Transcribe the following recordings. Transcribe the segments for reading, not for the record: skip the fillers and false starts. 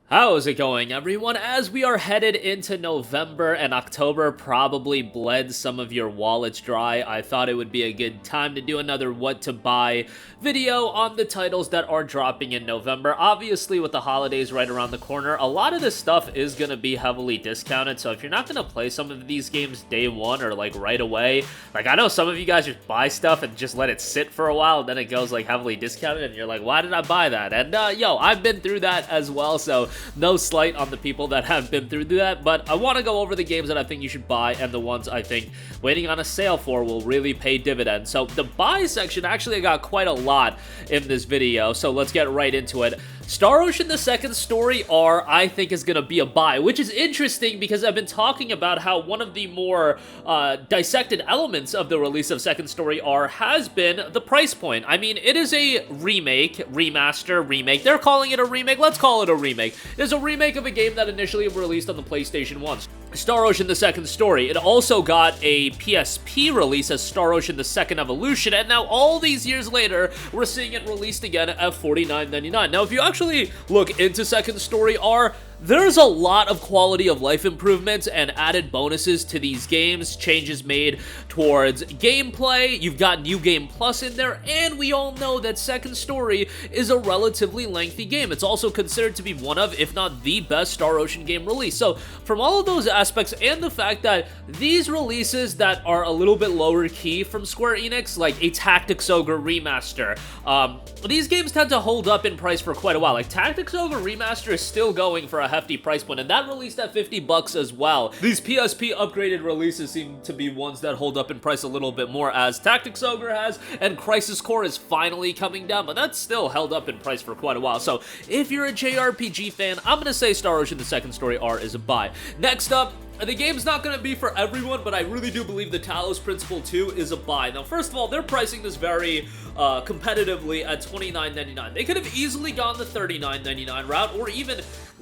How's it going, everyone? As we are headed into November and October probably bled some of your wallets dry, I thought it would be a good time to do another what to buy video on the titles that are dropping in November. Obviously, with the holidays right around the corner, a lot of this stuff is going to be heavily discounted, so if you're not going to play some of these games day one or like right away, like I know some of you guys just buy stuff and just let it sit for a while and then it goes like heavily discounted and you're like, why did I buy that? And yo, I've been through that as well, so no slight on the people that have been through that, but I want to go over the games that I think you should buy and the ones I think waiting on a sale for will really pay dividends. So the buy section, actually I got quite a lot in this video, so let's get right into it. Star Ocean the Second Story R, I think, is going to be a buy, which is interesting because I've been talking about how one of the more dissected elements of the release of Second Story R has been the price point. I mean, it is a remake, remaster, remake. They're calling it a remake. Let's call it a remake. It is a remake of a game that initially released on the PlayStation 1. Star Ocean the Second Story. It also got a PSP release as Star Ocean the Second Evolution, and now all these years later, we're seeing it released again at $49.99. Now, if you actually look into Second Story R, there's a lot of quality of life improvements and added bonuses to these games, changes made towards gameplay. You've got New Game Plus in there, and we all know that Second Story is a relatively lengthy game. It's also considered to be one of, if not the best Star Ocean game release. So from all of those aspects and the fact that these releases that are a little bit lower key from Square Enix, like a Tactics Ogre remaster, these games tend to hold up in price for quite a while. Like Tactics Ogre remaster is still going for a hefty price point, and that released at $50 as well. These PSP upgraded releases seem to be ones that hold up in price a little bit more, as Tactics Ogre has, and Crisis Core is finally coming down, but that's still held up in price for quite a while. So if you're a JRPG fan, I'm gonna say Star Ocean the Second Story R is a buy. Next up, the game's not going to be for everyone, but I really do believe the Talos Principle 2 is a buy. Now, first of all, they're pricing this very competitively at $29.99. They could have easily gone the $39.99 route, or even,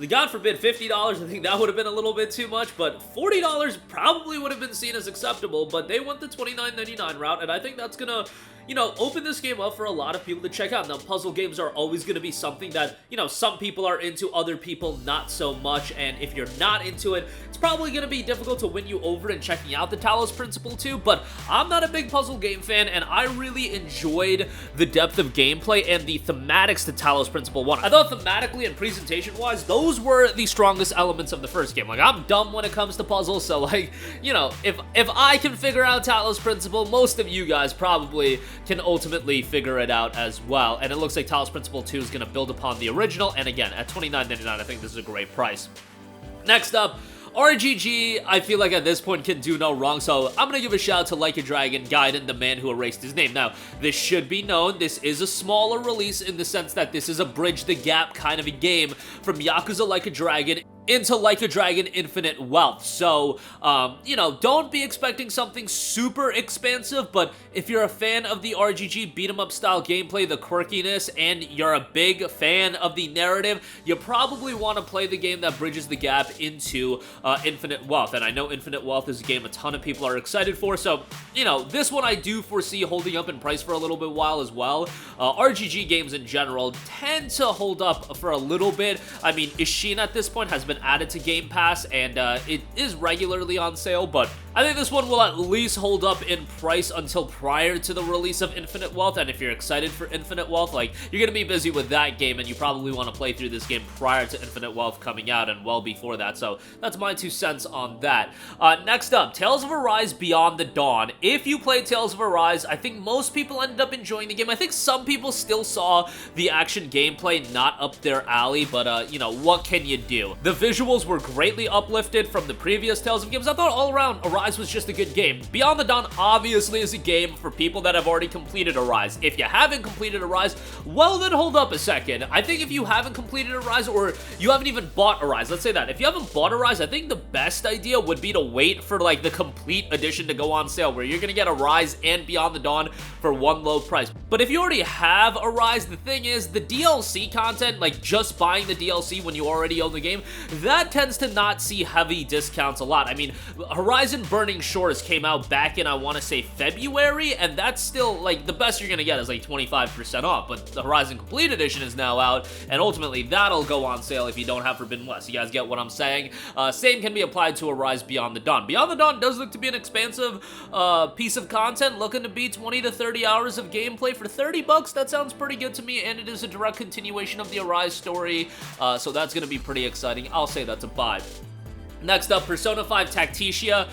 God forbid, $50. I think that would have been a little bit too much, but $40 probably would have been seen as acceptable, but they went the $29.99 route, and I think that's going to, you know, open this game up for a lot of people to check out. Now, puzzle games are always going to be something that, you know, some people are into, other people not so much, and if you're not into it, it's probably going to be difficult to win you over in checking out the Talos Principle 2, but I'm not a big puzzle game fan, and I really enjoyed the depth of gameplay and the thematics to Talos Principle 1. I thought thematically and presentation-wise, those were the strongest elements of the first game. Like, I'm dumb when it comes to puzzles, so, like, you know, if I can figure out Talos Principle, most of you guys probably can ultimately figure it out as well, and it looks like Talos Principle 2 is going to build upon the original, and again, at $29.99, I think this is a great price. Next up, RGG, I feel like at this point can do no wrong, so I'm gonna give a shout out to Like a Dragon, Gaiden, the man who erased his name. Now, this should be known, this is a smaller release in the sense that this is a bridge the gap kind of a game from Yakuza Like a Dragon into Like a Dragon Infinite Wealth. So, you know, don't be expecting something super expansive, but if you're a fan of the RGG beat-em-up style gameplay, the quirkiness, and you're a big fan of the narrative, you probably want to play the game that bridges the gap into Infinite Wealth. And I know Infinite Wealth is a game a ton of people are excited for, so, you know, this one I do foresee holding up in price for a little bit while as well. RGG games in general tend to hold up for a little bit. I mean, Ishin at this point has been added to Game Pass, and it is regularly on sale, but I think this one will at least hold up in price until prior to the release of Infinite Wealth, and if you're excited for Infinite Wealth, like, you're gonna be busy with that game, and you probably want to play through this game prior to Infinite Wealth coming out, and well before that, so that's my 2 cents on that. Next up, Tales of Arise Beyond the Dawn. If you played Tales of Arise, I think most people ended up enjoying the game. I think some people still saw the action gameplay not up their alley, but, you know, what can you do? The visuals were greatly uplifted from the previous Tales of games. I thought all around, Arise was just a good game. Beyond the Dawn obviously is a game for people that have already completed Arise. If you haven't completed Arise, well then hold up a second. I think if you haven't completed Arise, or you haven't even bought Arise, let's say that. If you haven't bought Arise, I think the best idea would be to wait for like the complete edition to go on sale, where you're gonna get Arise and Beyond the Dawn for one low price. But if you already have Arise, the thing is, the DLC content, like just buying the DLC when you already own the game, that tends to not see heavy discounts a lot. I mean, Horizon Burning Shores came out back in, I want to say, February, and that's still, like, the best you're gonna get is, like, 25% off, but the Horizon Complete Edition is now out, and ultimately, that'll go on sale if you don't have Forbidden West. You guys get what I'm saying? Same can be applied to Arise Beyond the Dawn. Beyond the Dawn does look to be an expansive piece of content, looking to be 20 to 30 hours of gameplay for 30 bucks. That sounds pretty good to me, and it is a direct continuation of the Arise story, so that's gonna be pretty exciting. I'll say that's a buy. Next up, Persona 5 Tactica.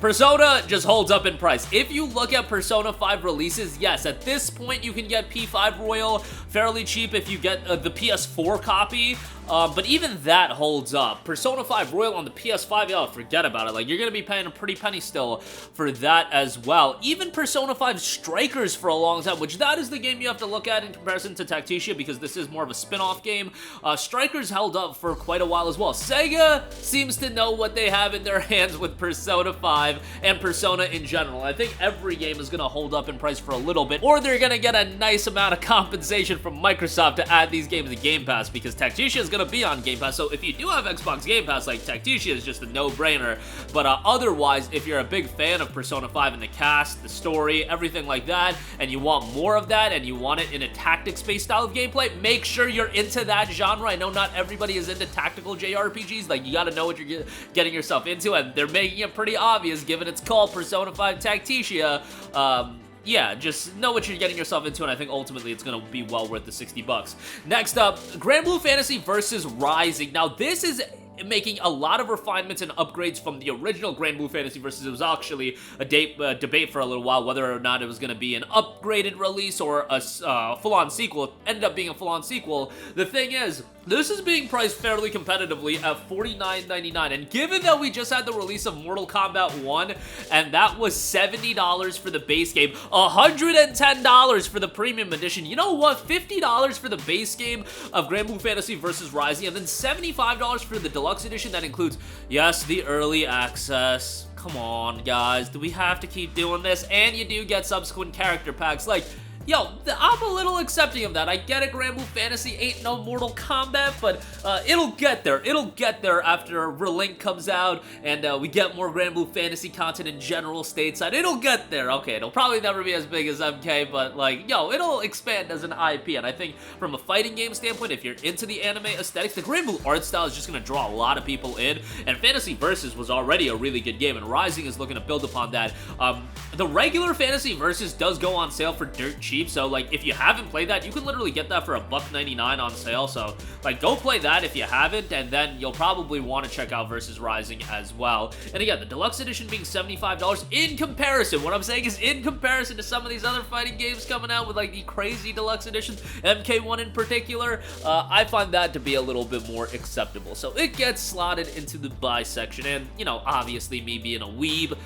Persona just holds up in price. If you look at Persona 5 releases, yes, at this point you can get P5 Royal fairly cheap if you get the PS4 copy, but even that holds up. Persona 5 Royal on the PS5, yo, forget about it. Like, you're gonna be paying a pretty penny still for that as well. Even Persona 5 Strikers for a long time, which that is the game you have to look at in comparison to Tactica because this is more of a spin-off game. Strikers held up for quite a while as well. Sega seems to know what they have in their hands with Persona 5 and Persona in general. I think every game is gonna hold up in price for a little bit, or they're gonna get a nice amount of compensation from Microsoft to add these games to Game Pass, because Tactica is gonna be on Game Pass, so if you do have Xbox Game Pass, like, Tactica is just a no-brainer, but otherwise, if you're a big fan of Persona 5 and the cast, the story, everything like that, and you want more of that, and you want it in a tactics-based style of gameplay, make sure you're into that genre. I know not everybody is into tactical JRPGs, like, you gotta know what you're getting yourself into, and they're making it pretty obvious, given it's called Persona 5 Tactica. Yeah, just know what you're getting yourself into, and I think ultimately it's gonna be well worth the 60 bucks. Next up, Granblue Fantasy versus Rising. Now, this is making a lot of refinements and upgrades from the original Granblue Fantasy versus. It was actually a debate for a little while whether or not it was going to be an upgraded release or a full-on sequel. It ended up being a full-on sequel. The thing is, this is being priced fairly competitively at $49.99, and given that we just had the release of Mortal Kombat 1, and that was $70 for the base game, $110 for the premium edition, you know what, $50 for the base game of Granblue Fantasy versus Rising, and then $75 for the deluxe edition that includes, yes, the early access. Come on, guys, do we have to keep doing this? And you do get subsequent character packs. Like, yo, I'm a little accepting of that. I get it, Granblue Fantasy ain't no Mortal Kombat, but it'll get there. It'll get there after Relink comes out and we get more Granblue Fantasy content in general stateside. It'll get there. Okay, it'll probably never be as big as MK, but, like, yo, it'll expand as an IP. And I think from a fighting game standpoint, if you're into the anime aesthetics, the Granblue art style is just going to draw a lot of people in. And Fantasy Versus was already a really good game, and Rising is looking to build upon that. The regular Fantasy Versus does go on sale for dirt cheap. So, like, if you haven't played that, you can literally get that for $1.99 on sale. So, like, go play that if you haven't, and then you'll probably want to check out Versus Rising as well. And again, the deluxe edition being $75 in comparison. What I'm saying is in comparison to some of these other fighting games coming out with, like, the crazy deluxe editions, MK1 in particular, I find that to be a little bit more acceptable. So it gets slotted into the buy section, and, you know, obviously me being a weeb,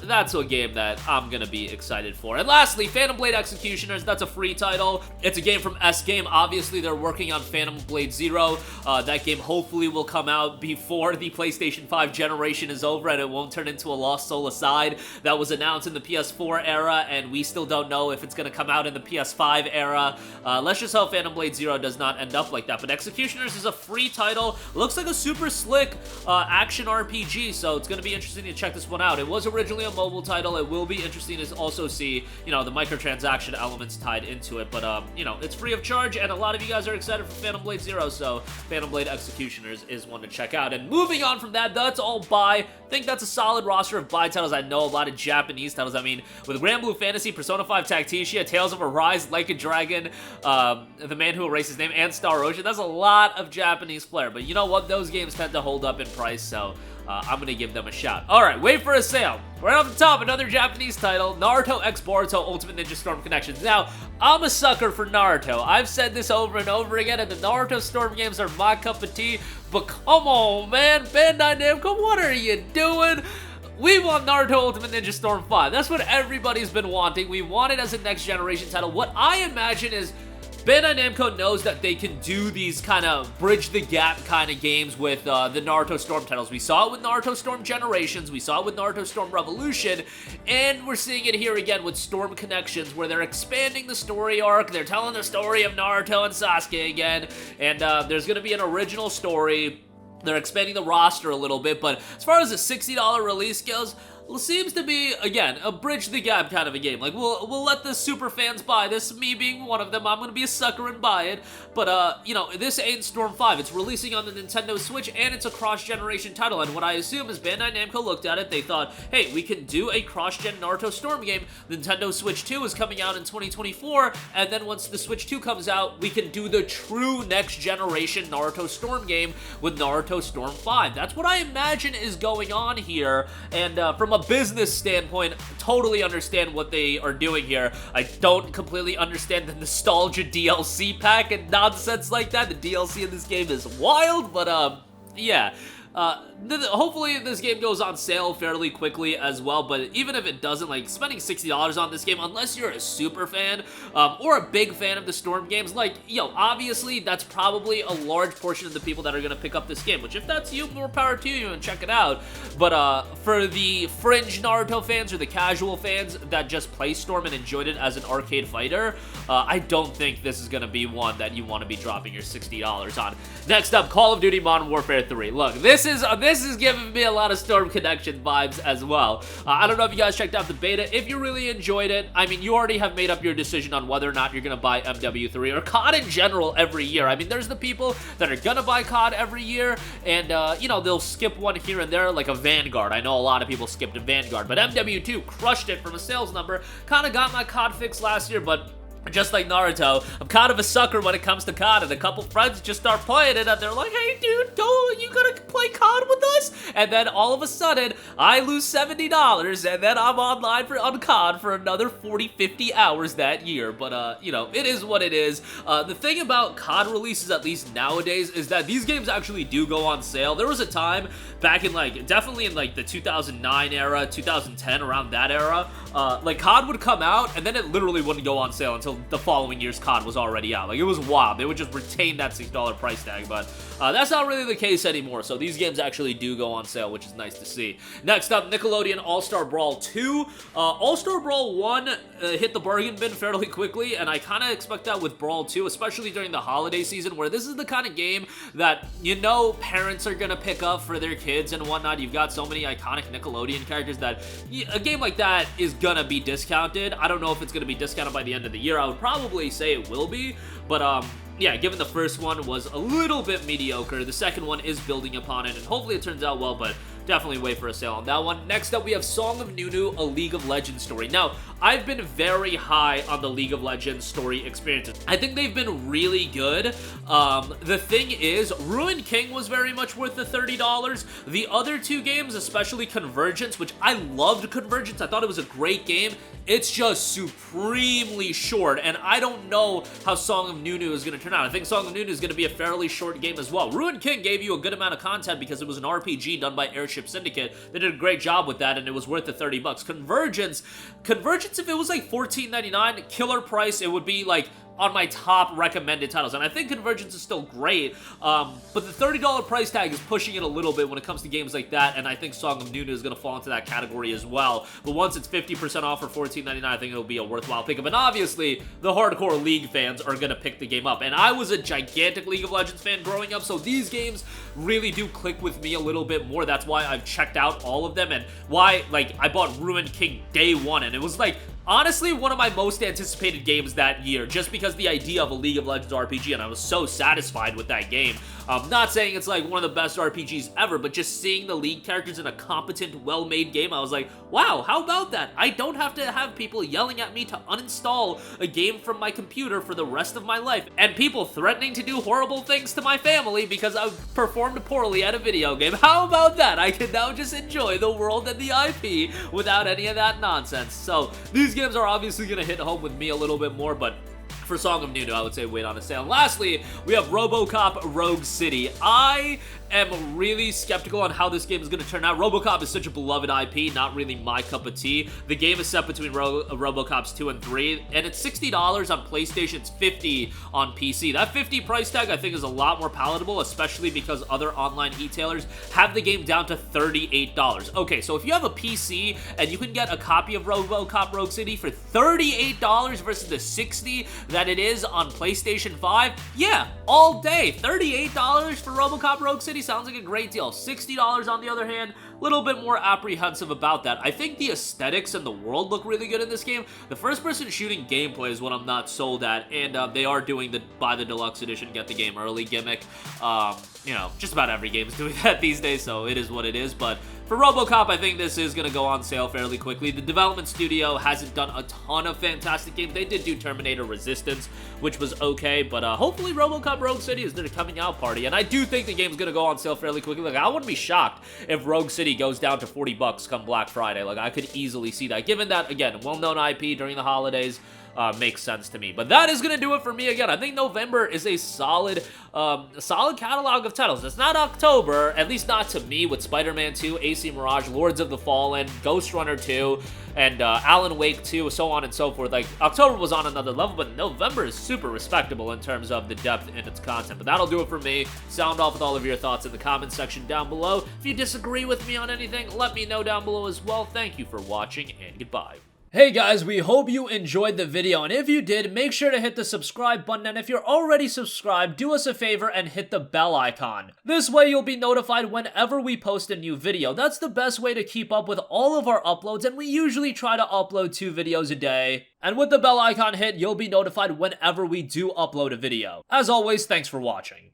that's a game that I'm gonna be excited for. And lastly, Phantom Blade Execution. That's a free title. It's a game from S-Game. Obviously, they're working on Phantom Blade Zero. That game hopefully will come out before the PlayStation 5 generation is over and it won't turn into a Lost Soul Aside. That was announced in the PS4 era, and we still don't know if it's going to come out in the PS5 era. Let's just hope Phantom Blade Zero does not end up like that. But Executioners is a free title. Looks like a super slick action RPG, so it's going to be interesting to check this one out. It was originally a mobile title. It will be interesting to also see, you know, the microtransaction elements tied into it, but you know, it's free of charge, and a lot of you guys are excited for Phantom Blade Zero, so Phantom Blade Executioners is one to check out. And moving on from that, that's all buy. I think that's a solid roster of buy titles. I know a lot of Japanese titles. I mean, with Granblue Fantasy, Persona 5 Tactica, Tales of Arise, Like a Dragon, The Man Who Erased His Name, and Star Ocean, that's a lot of Japanese flair, but you know what, those games tend to hold up in price, so I'm gonna give them a shot. Alright, wait for a sale. Right off the top, another Japanese title, Naruto x Boruto Ultimate Ninja Storm Connections. Now, I'm a sucker for Naruto. I've said this over and over again, and the Naruto Storm games are my cup of tea, but come on, man, Bandai Namco, what are you doing? We want Naruto Ultimate Ninja Storm 5. That's what everybody's been wanting. We want it as a next generation title. What I imagine is Bandai Namco knows that they can do these kind of bridge the gap kind of games with the Naruto Storm titles. We saw it with Naruto Storm Generations, we saw it with Naruto Storm Revolution, and we're seeing it here again with Storm Connections, where they're expanding the story arc, they're telling the story of Naruto and Sasuke again, and there's going to be an original story They're expanding the roster a little bit, but as far as the $60 release goes, seems to be, again, a bridge the gap kind of a game. Like, we'll let the super fans buy this, me being one of them. I'm gonna be a sucker and buy it, but, you know, this ain't Storm 5. It's releasing on the Nintendo Switch, and it's a cross-generation title, and what I assume is Bandai Namco looked at it, they thought, hey, we can do a cross-gen Naruto Storm game. Nintendo Switch 2 is coming out in 2024, and then once the Switch 2 comes out, we can do the true next-generation Naruto Storm game with Naruto Storm 5. That's what I imagine is going on here, and from a business standpoint, totally understand what they are doing here. I don't completely understand the nostalgia DLC pack and nonsense like that. The DLC in this game is wild, but yeah. Hopefully this game goes on sale fairly quickly as well, but even if it doesn't, like, spending $60 on this game, unless you're a super fan, or a big fan of the Storm games, like, yo, obviously, that's probably a large portion of the people that are gonna pick up this game, which if that's you, more power to you and check it out, but, for the fringe Naruto fans or the casual fans that just play Storm and enjoyed it as an arcade fighter, I don't think this is gonna be one that you want to be dropping your $60 on. Next up, Call of Duty Modern Warfare 3. Look, this is giving me a lot of Storm Connection vibes as well. I don't know if you guys checked out the beta. If you really enjoyed it, I mean, you already have made up your decision on whether or not you're gonna buy MW3 or COD in general every year. I mean, there's the people that are gonna buy COD every year, and, you know, they'll skip one here and there, like a Vanguard. I know a lot of people skipped a Vanguard, but MW2 crushed it from a sales number. Kind of got my COD fix last year, but just like Naruto, I'm kind of a sucker when it comes to COD, and a couple friends just start playing it, and they're like, hey, dude, you gotta play COD with us? And then all of a sudden, I lose $70, and then I'm online on COD for another 40, 50 hours that year. But, you know, it is what it is. The thing about COD releases, at least nowadays, is that these games actually do go on sale. There was a time back in, like, definitely in, like, the 2009 era, 2010, around that era, like, COD would come out, and then it literally wouldn't go on sale until the following year's COD was already out. Like, it was wild. They would just retain that $6 price tag, but that's not really the case anymore, so these games actually do go on sale, which is nice to see. Next up, Nickelodeon All-Star Brawl 2. All-Star Brawl 1 hit the bargain bin fairly quickly, and I kind of expect that with Brawl 2, especially during the holiday season, where this is the kind of game that, you know, parents are gonna pick up for their kids and whatnot. You've got so many iconic Nickelodeon characters that a game like that is gonna be discounted. I don't know if it's gonna be discounted by the end of the year. I would probably say it will be, but yeah, given the first one was a little bit mediocre, the second one is building upon it, and hopefully it turns out well, but definitely wait for a sale on that one. Next up, we have Song of Nunu, a League of Legends story. Now, I've been very high on the League of Legends story experiences. I think they've been really good. The thing is, Ruined King was very much worth the $30. The other two games, especially Convergence, which I loved Convergence, I thought it was a great game, it's just supremely short, and I don't know how Song of Nunu is going to turn out. I think Song of Nunu is going to be a fairly short game as well. Ruined King gave you a good amount of content because it was an RPG done by Airship Syndicate. They did a great job with that, and it was worth the $30. Convergence, if it was like $14.99, killer price, it would be like on my top recommended titles, and I think Convergence is still great, but the $30 price tag is pushing it a little bit when it comes to games like that, and I think Song of Nunu is going to fall into that category as well. But once it's 50% off for $14.99, I think it'll be a worthwhile pickup, and obviously, the hardcore League fans are going to pick the game up, and I was a gigantic League of Legends fan growing up, so these games really do click with me a little bit more. That's why I've checked out all of them, and why, like, I bought Ruined King day one, and it was like, honestly, one of my most anticipated games that year, just because the idea of a League of Legends RPG, and I was so satisfied with that game. Not saying it's like one of the best RPGs ever, but just seeing the League characters in a competent, well-made game, I was like, wow, how about that? I don't have to have people yelling at me to uninstall a game from my computer for the rest of my life, and people threatening to do horrible things to my family because I performed poorly at a video game. How about that? I can now just enjoy the world and the IP without any of that nonsense. So, these games are obviously going to hit home with me a little bit more, but for Song of Nunu, I would say wait on a sale. And lastly, we have Robocop Rogue City. I am really skeptical on how this game is going to turn out. Robocop is such a beloved IP, not really my cup of tea. The game is set between Robocops 2 and 3, and it's $60 on PlayStation, it's $50 on PC. That $50 price tag, I think, is a lot more palatable, especially because other online e-tailers have the game down to $38. Okay, so if you have a PC and you can get a copy of Robocop Rogue City for $38 versus the $60 that it is on PlayStation 5, yeah, all day. $38 for Robocop Rogue City? City sounds like a great deal. $60 on the other hand, a little bit more apprehensive about that. I think the aesthetics and the world look really good in this game. The first-person shooting gameplay is what I'm not sold at, and they are doing the buy the deluxe edition, get the game early gimmick. You know, just about every game is doing that these days, so it is what it is, but for Robocop, I think this is going to go on sale fairly quickly. The development studio hasn't done a ton of fantastic games. They did do Terminator Resistance, which was okay, but hopefully Robocop Rogue City is their coming out party, and I do think the game's going to go on sale fairly quickly. Like, I wouldn't be shocked if Rogue City goes down to $40 come Black Friday. Like, I could easily see that, given that, again, well-known IP during the holidays. Makes sense to me. But that is going to do it for me again. I think November is a solid catalog of titles. It's not October, at least not to me, with Spider-Man 2, AC Mirage, Lords of the Fallen, Ghost Runner 2, and Alan Wake 2, so on and so forth. Like, October was on another level, but November is super respectable in terms of the depth in its content. But that'll do it for me. Sound off with all of your thoughts in the comment section down below. If you disagree with me on anything, let me know down below as well. Thank you for watching, and goodbye. Hey guys, we hope you enjoyed the video, and if you did, make sure to hit the subscribe button, and if you're already subscribed, do us a favor and hit the bell icon. This way you'll be notified whenever we post a new video. That's the best way to keep up with all of our uploads, and we usually try to upload 2 videos a day. And with the bell icon hit, you'll be notified whenever we do upload a video. As always, thanks for watching.